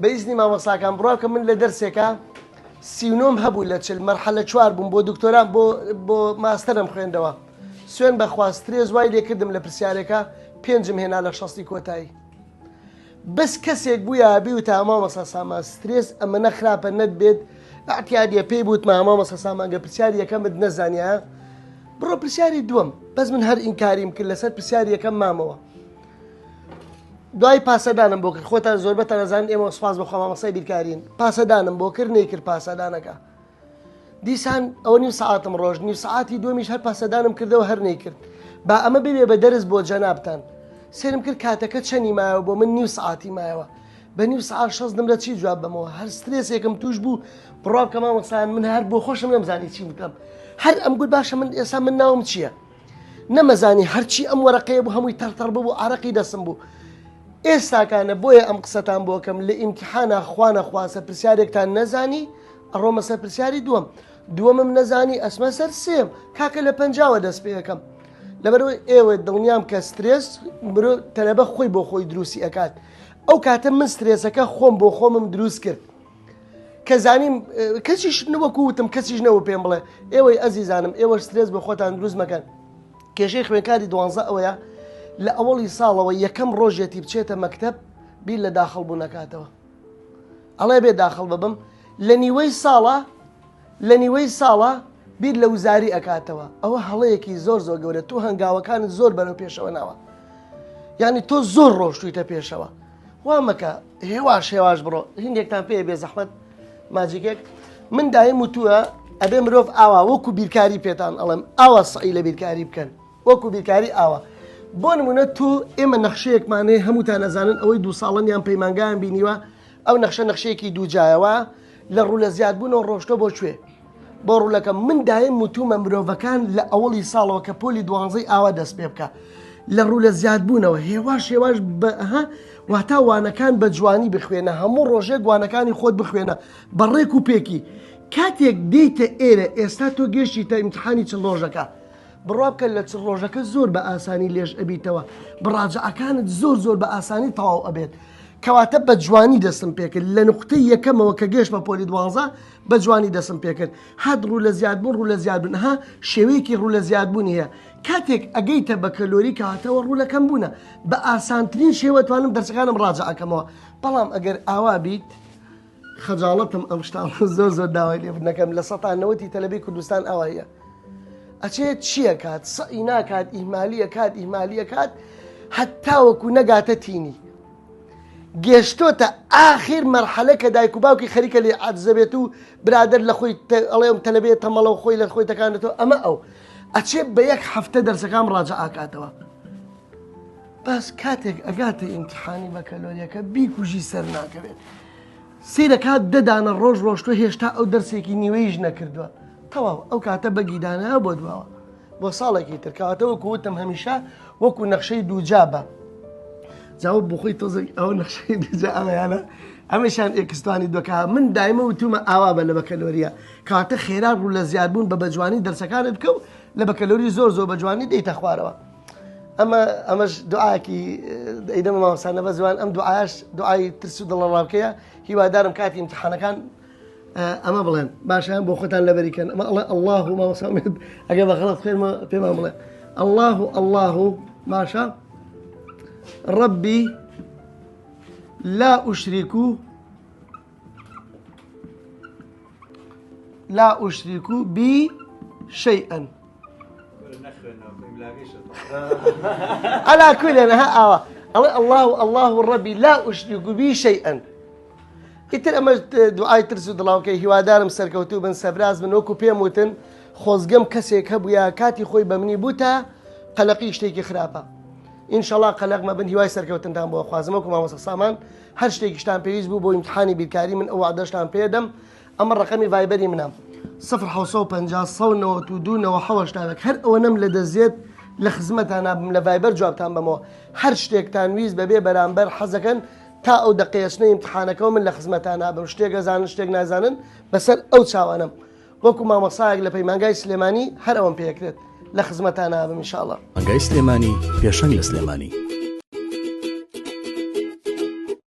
بإذن ما مەساکان بڕاکە من لە دەرسێکە سیونۆم هەبوو لە چل مەرحەلە 4 بووم بۆ دکتۆران بۆ ماستەرم خوێندەوە سوێن بەخوا سترێس وای لێ کردم لە پرسیارێکە 5 هێنا لە 6 کۆتایی بەس کەسێک بووە بی و تا مامۆستا سامان سترێس ئەمە نەخراپە نەتبێت ئاعتیادیە پێی بوتمە مامۆستا سامانگە پرسیاری یەکەمت نەزانیە بڕۆ پرسیاری دووەم بەس من هەر ئینکاریم کرد لەسەر پرسیاری یەکەم مامەوە دوای پاسەدانم بۆ کرد خۆتان زۆربەتە نەزانن ئێمە سوپاس بەخوا مامۆستای بیرکارین پاسەدانم بۆ کرد نەیکرد پاسەدانەکە دیسان ئەوە نیو سەعاتم ڕۆژ نیو سەعاتی دووەمیش هەر پاسەدانم کردەوە هەر نەیکرد با ئەمە ببێ بە دەرز بۆ جەنابتان سێرم کرد کاتەکە چەنی مایەوە بۆ من نیو سەعاتی مایەوە بە نیو سەعات 6 دەمرە چی جواب بمەوە هەر سترێسێکم توش بوو بڕاکە مامۆستایان من هەر بۆ خۆشم نەمزانی چی بکەم هەر ئەم گوت باشە من ئێستا من ناوم چییە نەمەزانی هەرچی ئەم وەرەقەیە بوو هەمووی تەرتەڕ بوو عەرەقی دەسم بوو ئێستاکانە بۆیە ئەم قسەتان بۆکەم لە ئیمتیحانە خوانە خواسە پرسیارێکتان نەزانی ئەڕۆمە سەر پرسیاری دووەمم نەزانی ئەسمە سەر سێم کاکە لە 50 دەست پێ یەکەم لەبەرەوەی ئێوە دڵنیام کە سترێس مرۆ تەلەبە خۆی بۆ خۆی دروستی ئەکات ئەو کاتە من سترێسەکە خۆم بۆ خۆمم دروست کرد کە زانیم کەسیش نەوەکوتم کەسیش نەوە پێم بڵێ ئێوەی ئەزیزانم ئێوە سترێس بە خۆتان دروست مەکەن کێشەی خوێنکاری 12 ئەوەیە لە ئەوڵی ساڵەوە یەکەم ڕۆژێتی بچێتە مەکتەب بیر لە داخڵ بوو نەکاتەوە ئەڵێ بێ داخڵ ببم لە نیوەی ساڵە بیر لە وزاری ئەکاتەوە ئەوە هەڵەیەکی زۆر گەورە تۆ هەنگاوەکانت زۆر بەرەو پێشەوە ناوە یعنی تۆ زۆر ڕۆشتویتە پێشەوە وا مەکە هێواش بڕۆ هندێکتان پێ بێ زەحمەت ماجیکێک من دایم وتووە ئەبێ مرۆڤ ئاوا وەکو بیرکاری پێتان ئەڵێم ئاوا سعی لە بیرکاری بکەن وەکو بیرکاری ئاوا بۆ نمونە تۆ ئێمە نەخشەیەکمانەیە هەمووتان نەزانن ئەوەی 2 ساڵەنیان پەیمانگایان بینیوە ئەو نەخشەیەکی دووجایەوە لە ڕوو لە زیادبوونەوە ڕۆشتۆ بۆ کوێ بۆ ڕوولەکەم من دایم وتومە مرۆڤەکان لە ئەوڵی ساڵەوە کە پۆلی 12 ئاوا دەست پێ بکە لە ڕوو لە زیادبوونەوە هێواش بەها واتا وانەکان بە جوانی بخوێنە هەموو ڕۆژێک وانەکانی خۆت بخوێنە بەڕێک و پێکی کاتێک دیتە ئێرە ئێستا تۆ گەشتیتە ئیمتیحانی چ ڕۆژەکە بڕابکە لە چ ڕۆژەکە زۆر بە ئاسانی لێژ ئەبیتەوە بڕاجعەکانت زۆر بە ئاسانی تەواو ئەبێت کەواتە بە جوانی دەستم پێکرد لە نقطەی یەکەمەوە کە گەشت بە پۆلی 12 بە جوانی دەستم پێکرد هەد ڕوو لە زیادبوون ڕوو لە زیادبوون ها شێوەیەکی ڕوو لە زیادبوونی هەیە کاتێک ئەگەیتە بە کەلۆری کاتەوە ڕوو لەکەم بوونە بە ئاسانترین شێوە توانم دەرسەکانم ڕاجعەکەمەوە بەڵام ئەگەر ئاوا بیت خەجاڵەتم ئەم شتان زۆر داوای لێ نەکەم لە 90 تەلەبی کوردستان ئەوە هەیە ئەچێت چییە کات سەئی ناکات ئیهمالیە کات هەتاوەکو نەگاتە تینی گەشتۆتە ئاخر مەرحەلە کە دایک و باوکی خەریکە لێ عەجزەبێت و برادر لە خۆی ئەڵێم تەلەبێت تەمەڵە و خۆی لە خۆی تەکانێتەوە ئەمە ئەو ئەچێت بە یەک هەفتە دەرسەکان ڕاجعاکاتەوە باس کاتێک ئەگاتە ئیمتیحانی بە کەلۆریەکە بیکوژی سەر ناکەوێت سیرەکات دەدانە ڕۆژ ڕۆژتۆ هێشتا ئەو دەرسێکی نیوەیش نەکردووە تەواو ئەو کاتە بەگیدانە بۆ دواوە بۆ ساڵێکی ترکاتە وەکو وتم هەمیشە وەکو نەخشەی دووجا بە جاوب بخۆی تۆزێک ئەو نەخشەی دووجا ئەمەیانە ئەمەشان ئێکستوانی دۆکە من دایمە وتومە ئاوا بە لە بەکەلۆریە کاتە خێرا ڕوو لە زیادبوون بە بەجوانی دەرسەکانت بکە و لە بەکەلۆری زۆر بەجوانی دەیتە خوارەوە ئەمەش دوعاکی دەیدەمە مامۆستانە بە زوان ئەم دوعاش دوعای ترس و دڵڕابکەیە هیوادارم کاتی ئیمتیحانەکان ئەمە بڵێن باشیان بۆ خۆتان لەبەریکەن ئەمە الله و مامۆستامێت ئەگە بە غەڵەت خوێنمە پێمان بڵێ الله باشە ربي لا أشرك بي شيئا على كل الله ربي لا أشرك بي شيئا ئیتر ئەمە دوعای ترس و دڵاوکەی هیوادارم سەرکەوتوو بن سەبراز بن وەکو پێم وتن خۆزگەم کەسێک هەبووە کاتی خۆی بە منی بووتە قەلەقی شتێکی خراپە ئینشەڵا قەلەق مەبن هیوای سەرکەوتنتان بۆ خوازم وەکو مامۆستا سامان هەر شتێکیشتان پێویست بوو بۆ ئیمتیحانی بیرکاری من ئەو وعدەشتان پێدەم ئەمە ڕقەمی ڤایبەری منە 0 هەر ئەوە نەم لە دەزێت لە خزمەتان نابم لە ڤایبەر جوابتان بەمەوە هەر شتێکتان ویست بەبێ بەرامبەر حەزەکەن تا ئەو دەقەیەشنە ئیمتیحانەکەەوە من لە خزمەتان نابم شتێک ئەزانن شتێک نازانن بەسەر ئەو چاوانم وەکو مامۆستایەک لە پەیمانگای سلێمانی هەر ئەوەم پێکرێت لە خزمەتان نابم ئینشاءڵڵا. مانگای سلێمانی پێشەنگ لە سلێمانی.